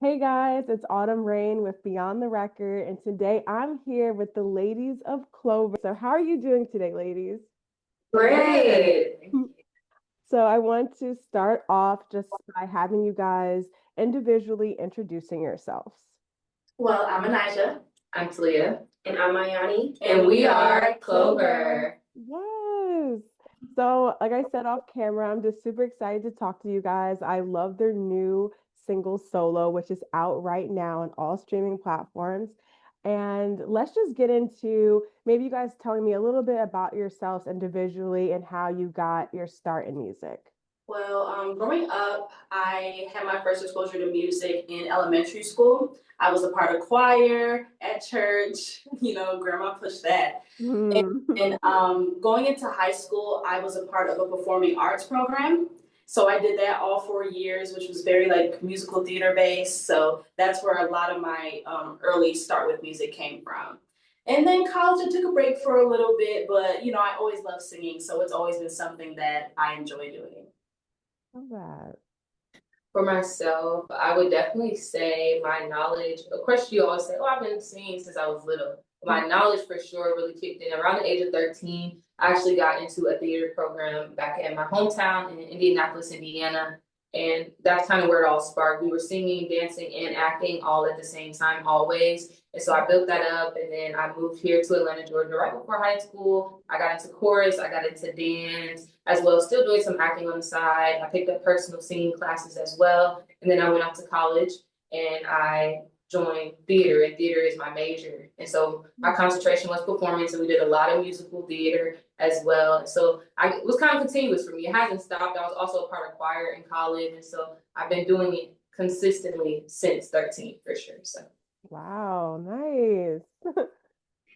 Hey guys, it's Autumn Rain with Beyond the Record, and today I'm here with the ladies of Clover. So, how are you doing today, ladies? Great. So, I want to start off just by having you guys individually introducing yourselves. Well, I'm Anijah. I'm Talia. And I'm Ayani. And we are Clov3r. Yes. So, like I said off camera, I'm just super excited to talk to you guys. I love their new single Solo, which is out right now on all streaming platforms. And let's just get into maybe you guys telling me a little bit about yourselves individually and how you got your start in music. Well, growing up, I had my first exposure to music in elementary school. I was a part of choir at church. Grandma pushed that. And, Hmm. and going into high school, I was a part of a performing arts program. So I did that all 4 years, which was very like musical theater based. So that's where a lot of my early start with music came from. And then college, I took a break for a little bit, but I always loved singing. So it's always been something that I enjoy doing. Love that. For myself, I would definitely say my knowledge. Of course, you always say, "Oh, I've been singing since I was little." My knowledge for sure really kicked in around the age of 13. I actually got into a theater program back in my hometown in Indianapolis, Indiana. And that's kind of where it all sparked. We were singing, dancing, and acting all at the same time, always. And so I built that up. And then I moved here to Atlanta, Georgia, right before high school. I got into chorus, I got into dance as well, still doing some acting on the side. I picked up personal singing classes as well. And then I went off to college and I joined theater, and theater is my major. And so my concentration was performance, and we did a lot of musical theater as well. So it was kind of continuous for me. It hasn't stopped. I was also a part of choir in college, and so I've been doing it consistently since 13 for sure. So Wow, nice.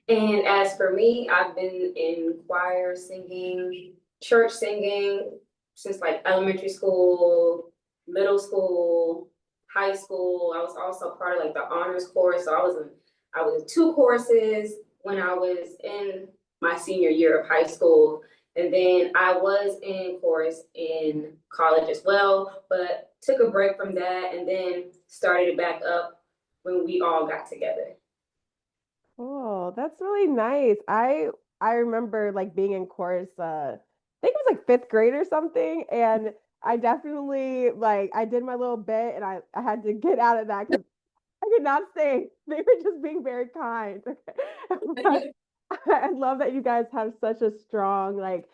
And as for me, I've been in choir singing, church singing since like elementary school, middle school, high school. I was also part of like the honors chorus. So I was in two choruses when I was in my senior year of high school. And then I was in chorus in college as well, but took a break from that and then started it back up when we all got together. Cool. That's really nice. I remember like being in chorus, I think it was like fifth grade or something. And I definitely like I did my little bit and I had to get out of that because I could not sing. They were just being very kind. But I love that you guys have such a strong like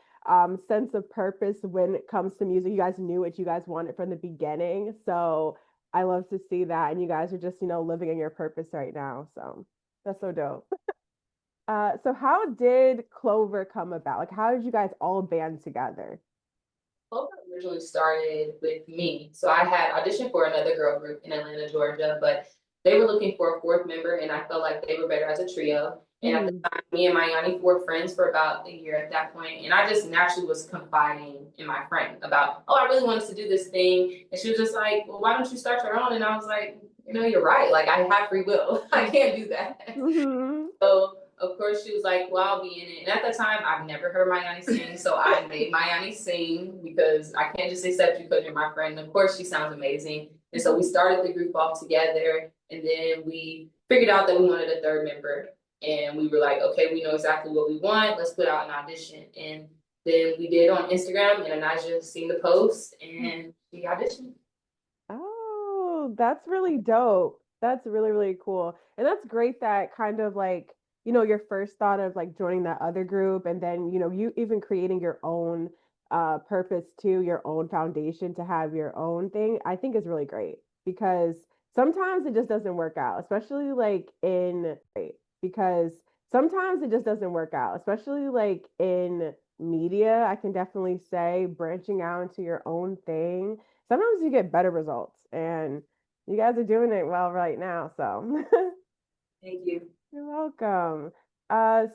sense of purpose when it comes to music. You guys knew what you guys wanted from the beginning. So I love to see that. And you guys are just, living in your purpose right now. So that's so dope. So how did Clover come about? Like, how did you guys all band together? Clover originally started with me. So I had auditioned for another girl group in Atlanta, Georgia, but they were looking for a fourth member, and I felt like they were better as a trio. And at the Hmm. time, me and my Yanni were friends for about a year at that point, and I just naturally was confiding in my friend about, oh, I really wanted to do this thing, and she was just like, well, why don't you start your own? And I was like, you're right. Like I have free will. I can't do that. Hmm. So of course she was like, well, I'll be in it. And at the time I've never heard Mayani sing. So I made Mayani sing because I can't just accept you because you're my friend. And of course she sounds amazing. And so we started the group off together, and then we figured out that we wanted a third member. And we were like, okay, we know exactly what we want. Let's put out an audition. And then we did on Instagram, and Anaja seen the post and she auditioned. Oh, that's really dope. That's really, really cool. And that's great that kind of like, your first thought of like joining that other group and then, you even creating your own purpose too, your own foundation to have your own thing, I think is really great because sometimes it just doesn't work out, especially like in because sometimes it just doesn't work out, especially like in media. I can definitely say branching out into your own thing sometimes you get better results and you guys are doing it well right now. So Thank you. you're welcome.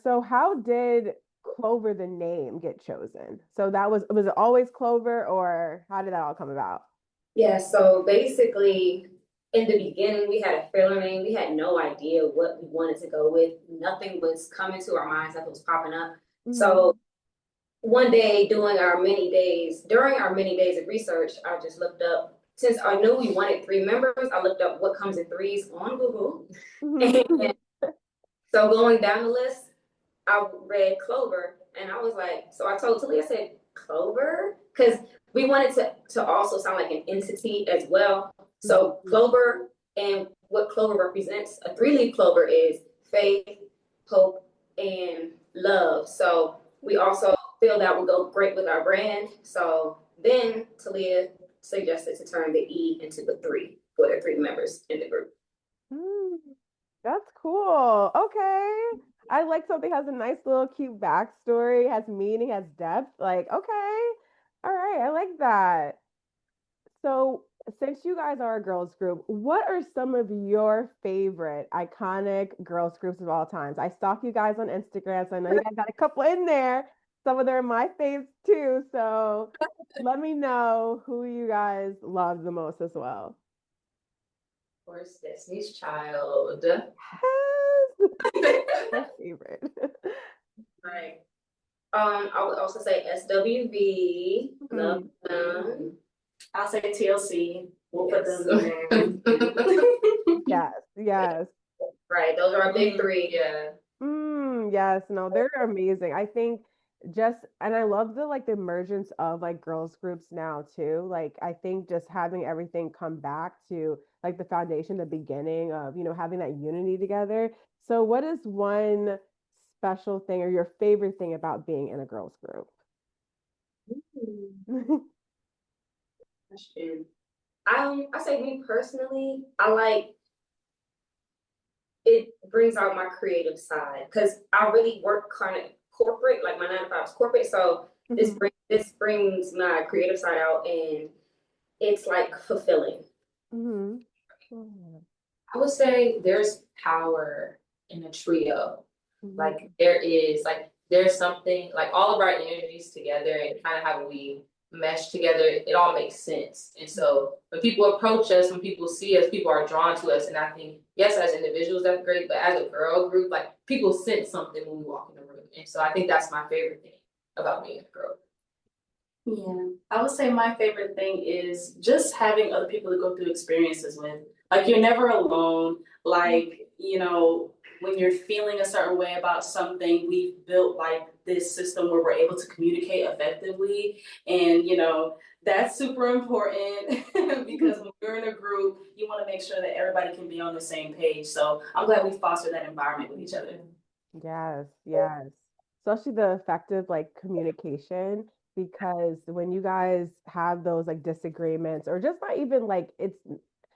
So how did Clover the name get chosen? So was it always Clover or how did that all come about? Yeah, so basically, in the beginning, we had a filler name. We had no idea what we wanted to go with. Nothing was coming to our minds like it was popping up. Hmm. So one day during our many days of research, I just looked up since I knew we wanted 3 members, I looked up what comes in threes on Google. And so going down the list, I read Clov3r, and I was like, so I told Talia, I said, Clov3r? Because we wanted to also sound like an entity as well. So Clov3r, and what Clov3r represents, a 3-leaf clover is faith, hope, and love. So we also feel that would go great with our brand. So then Talia suggested to turn the E into the 3 for the 3 members in the group. That's cool. Okay. I like something has a nice little cute backstory, has meaning, has depth. Like, okay. All right. I like that. So, since you guys are a girls group, what are some of your favorite iconic girls groups of all times? I stalk you guys on Instagram, so I know you guys got a couple in there. Some of them are my faves too. So let me know who you guys love the most as well. Of course, Destiny's Child. Yes. My favorite. Right. I would also say SWV. Love them. I'll say TLC. We'll put them in there. Yes, yes. Right. Those are our big 3. Yeah. Yes, no, they're amazing. I think and I love the emergence of like girls groups now too. Like I think just having everything come back to like the foundation, the beginning of, having that unity together. So what is one special thing or your favorite thing about being in a girls group? Question. I say me personally, I like it brings out my creative side because I really work kind of corporate, like my 9 to 5 is corporate. So this brings my creative side out, and it's like fulfilling. I would say there's power in a trio. Like there's something like all of our energies together and kind of how we mesh together, it all makes sense. And so when people approach us, when people see us, people are drawn to us. And I think, yes, as individuals, that's great, but as a girl group, like people sense something when we walk in the room. And so I think that's my favorite thing about being a girl. Yeah, I would say my favorite thing is just having other people to go through experiences with. Like you're never alone. Like, when you're feeling a certain way about something, we've built like this system where we're able to communicate effectively. And, that's super important because when you're in a group, you want to make sure that everybody can be on the same page. So I'm glad we foster that environment with each other. Yes, yes. Especially the effective like communication, because when you guys have those like disagreements or just not even like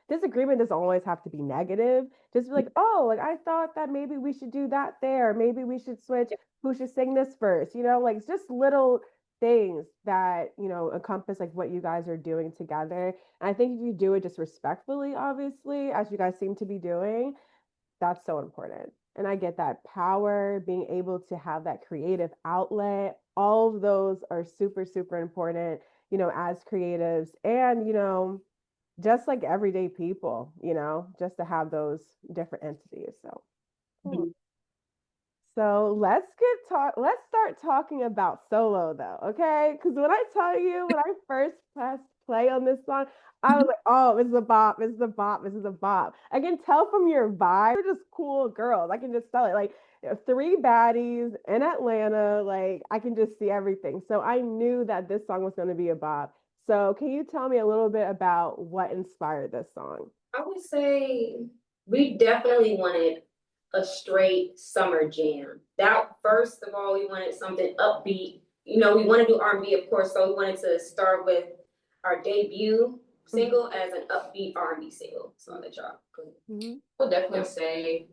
disagreement doesn't always have to be negative. Just be like, oh, like I thought that maybe we should do that there. Maybe we should switch. Who should sing this first? Like it's just little things that, encompass like what you guys are doing together. And I think if you do it just respectfully, obviously, as you guys seem to be doing, that's so important. And I get that power, being able to have that creative outlet. All of those are super, super important, as creatives and, just like everyday people, just to have those different entities. So, cool. So let's start talking about solo though, okay? Because when I tell you, when I first pressed play on this song, I was like, oh, this is a bop, this is a bop, this is a bop. I can tell from your vibe, you're just cool girls. I can just tell it. Like 3 baddies in Atlanta, like I can just see everything. So I knew that this song was going to be a bop. So can you tell me a little bit about what inspired this song? I would say we definitely wanted a straight summer jam. That first of all, we wanted something upbeat. We want to do R&B, of course, so we wanted to start with our debut single as an upbeat R&B single. So I'll let y'all go. I would definitely say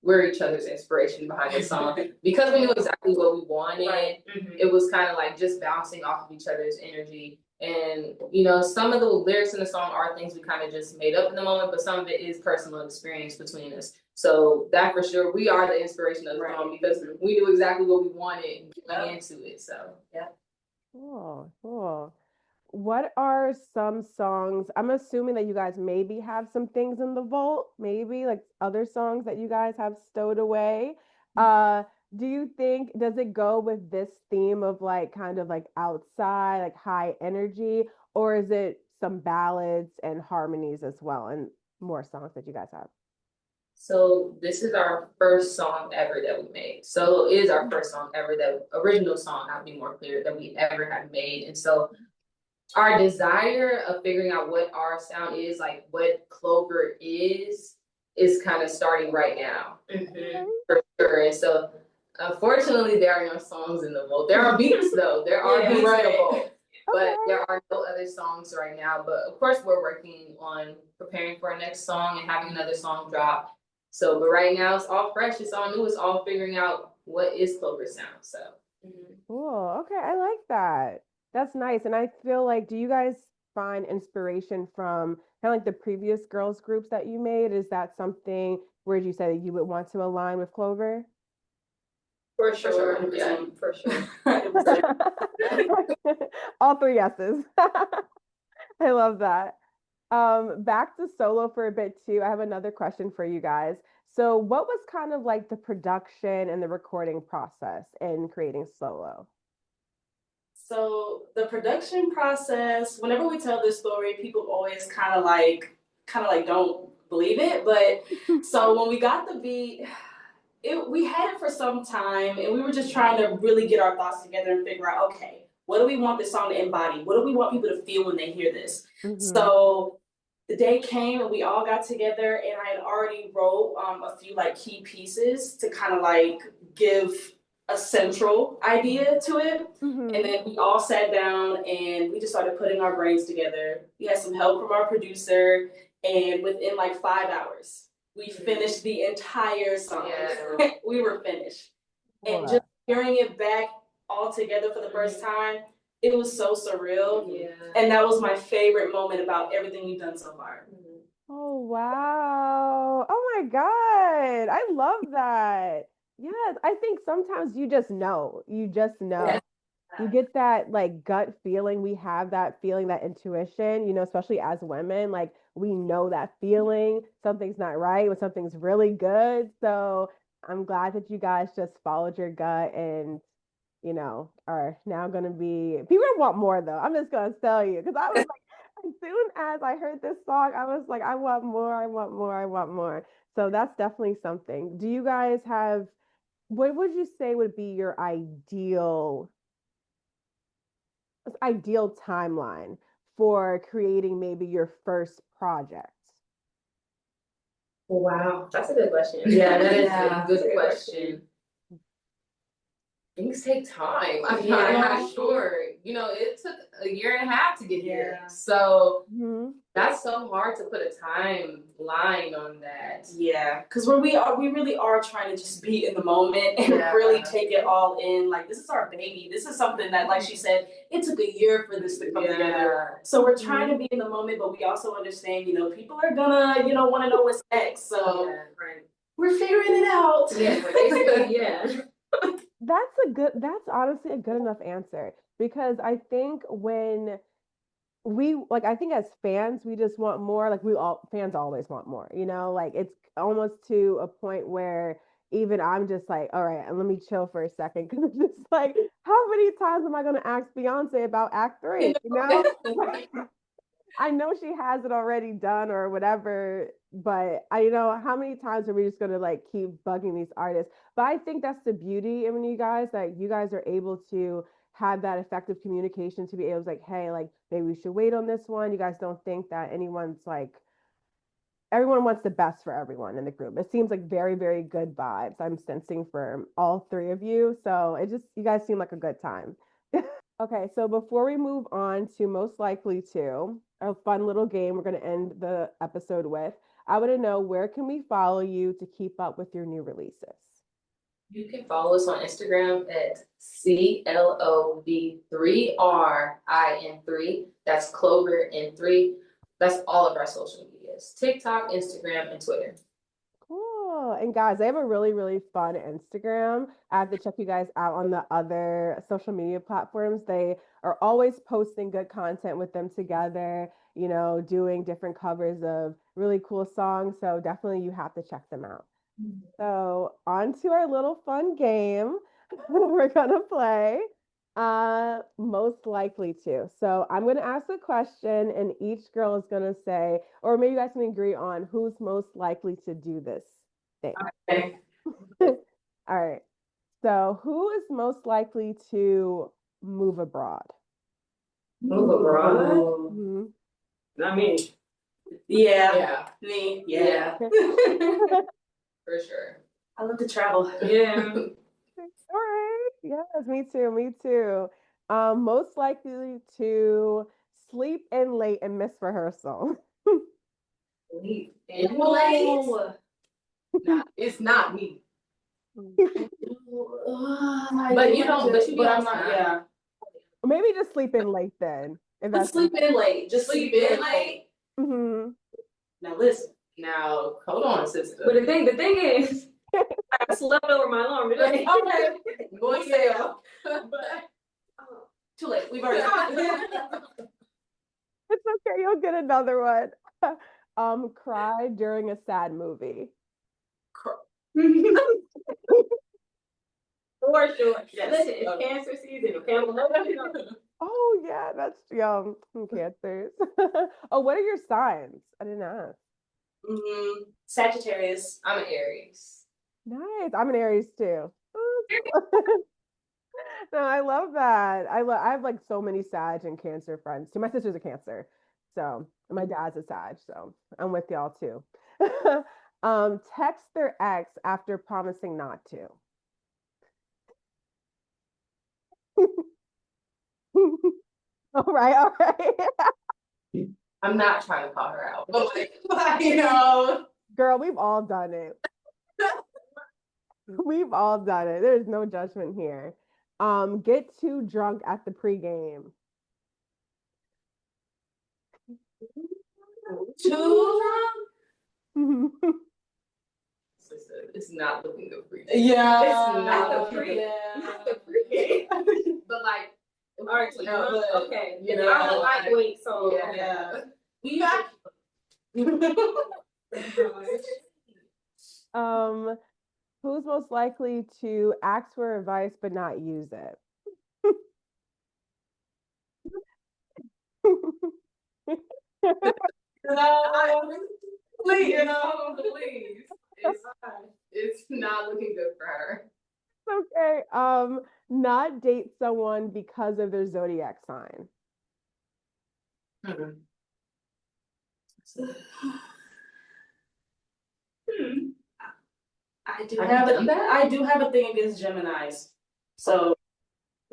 we're each other's inspiration behind this song because we knew exactly what we wanted. Right. It was kind of like just bouncing off of each other's energy. And, some of the lyrics in the song are things we kind of just made up in the moment, but some of it is personal experience between us. So that for sure, we are the inspiration of the song because we knew exactly what we wanted and went into it. So, yeah. Cool, cool. What are some songs? I'm assuming that you guys maybe have some things in the vault, maybe like other songs that you guys have stowed away. Do you think, does it go with this theme of like kind of like outside, like high energy, or is it some ballads and harmonies as well, and more songs that you guys have? So this is our first song ever that we made. Solo is our first song ever, that original song, I'll be more clear, that we ever have made. And so our desire of figuring out what our sound is, like what Clov3r is kind of starting right now. For sure. And so unfortunately there are no songs in the vault. There are beats though. There are beats in the vault. But there are no other songs right now. But of course we're working on preparing for our next song and having another song drop. So, but right now it's all fresh, it's all new, it's all figuring out what is Clov3r sound. So Cool. Okay, I like that. That's nice. And I feel like, do you guys find inspiration from kind of like the previous girls groups that you made? Is that something where you say that you would want to align with Clov3r? For sure. 100%. Yeah, for sure. All three yeses. I love that. Back to solo for a bit too. I have another question for you guys. So, what was kind of like the production and the recording process in creating solo? So the production process, whenever we tell this story, people always kind of like don't believe it. But so when we got the beat, we had it for some time, and we were just trying to really get our thoughts together and figure out, okay, what do we want this song to embody? What do we want people to feel when they hear this? So the day came and we all got together, and I had already wrote a few like key pieces to kind of like give a central idea to it. And then we all sat down and we just started putting our brains together. We had some help from our producer, and within like 5 hours, we finished the entire song. Yeah. We were finished. And just hearing it back all together for the first time, it was so surreal. yeah. And that was my favorite moment about everything we've done so far. Oh, wow. Oh my God. I love that. Yes, I think sometimes you just know. You just know. Yeah. You get that like gut feeling. We have that feeling, that intuition, especially as women, like we know that feeling. Something's not right when something's really good. So I'm glad that you guys just followed your gut and, are now going to be, people want more though. I'm just going to tell you, because I was like, as soon as I heard this song, I was like, I want more, I want more, I want more. So that's definitely something. Do you guys have, what would you say would be your ideal timeline for creating maybe your first project? Wow, that's a good question. Yeah, that is Yeah. a good question. Things take time. I'm not sure. It took a year and a half to get here. So that's so hard to put a timeline on that. Yeah, because we really are trying to just be in the moment and really take it all in. Like, this is our baby. This is something that, like she said, it took a year for this to come together. So we're trying to be in the moment, but we also understand, people are gonna, want to know what's next. So we're figuring it out. Yeah. That's honestly a good enough answer, because I think when I think as fans, we just want more. Like fans always want more, like it's almost to a point where even I'm just like, all right, let me chill for a second. Cause it's just like, how many times am I going to ask Beyonce about Act 3? I know she has it already done or whatever, but I know how many times are we just gonna like keep bugging these artists? But I think that's the beauty in you guys, that you guys are able to have that effective communication to be able to like, hey, like maybe we should wait on this one. You guys don't think that anyone's like, everyone wants the best for everyone in the group. It seems like very, very good vibes I'm sensing from all three of you. So you guys seem like a good time. Okay, so before we move on to most likely to a fun little game we're going to end the episode with, I want to know, where can we follow you to keep up with your new releases? You can follow us on Instagram at Clov3r That's Clov3r in 3. That's all of our social medias: TikTok, Instagram, and Twitter. Cool. And guys, they have a really, really fun Instagram. I have to check you guys out on the other social media platforms. They are always posting good content with them together, doing different covers of really cool songs. So definitely you have to check them out. So on to our little fun game we're gonna play. Most likely to. So I'm gonna ask a question, and each girl is gonna say, or maybe you guys can agree on who's most likely to do this thing. Okay. All right. So who is most likely to move abroad? Move abroad? Mhm. I mean, Yeah. Me. Yeah. For sure. I love to travel. yeah. All right. Yes, me too. Me too. Most likely to sleep in late and miss rehearsal. Late. Whoa. Nah, it's not me. But you don't. but you be But I'm on not. time. Yeah. Maybe just sleep in late then. If Let's that's sleep in late. Just sleep in late. hmm Now listen. Now, hold on, sister. But the thing is, I slept over my alarm today. Okay. Going to sale. Too late. We've already. It's okay, you'll get another one. Cry during a sad movie. For sure. Yes. Listen, it's cancer season. Okay, Oh yeah, that's cancers. Oh, what are your signs? I didn't ask. Sagittarius. I'm an Aries. Nice. I'm an Aries too. No, I love that. I have like so many Sag and Cancer friends too. My sister's a Cancer, so and my dad's a Sag, so I'm with y'all too. Text their ex after promising not to. All right, all right. I'm not trying to call her out, but like, you know. Girl, we've all done it. We've all done it. There's no judgment here. Get too drunk at the pregame. Too. Sister, it's not looking good for you. Yeah. It's not the pre. Yeah. Not the pre-game. But like, all right, so okay. you I'm know, a lightweight, so yeah. Who's most likely to ask for advice but not use it? No, please, no, please. It's not looking good for her. Okay. Not date someone because of their zodiac sign. I do have a thing against Geminis. So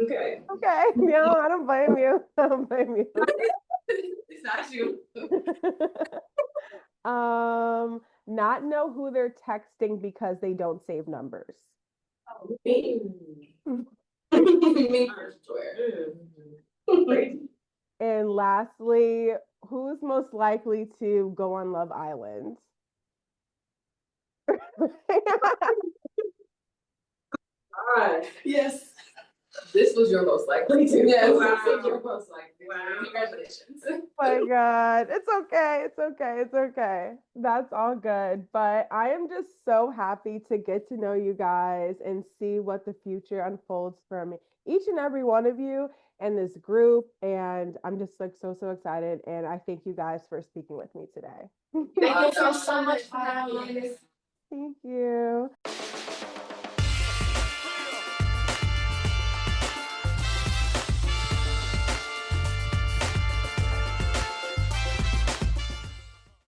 okay. Okay. No, I don't blame you. I don't blame you. It's not you. Not know who they're texting because they don't save numbers. me. Me for sure. And lastly, who's most likely to go on Love Island? Yes. This was your most likely to. Yes. Wow. This was your most likely. Wow. Congratulations. Oh my God. It's okay. It's okay. It's okay. That's all good. But I am just so happy to get to know you guys and see what the future unfolds for me, each and every one of you and this group. And I'm just like so excited. And I thank you guys for speaking with me today. Thank you so much for having us. Thank you.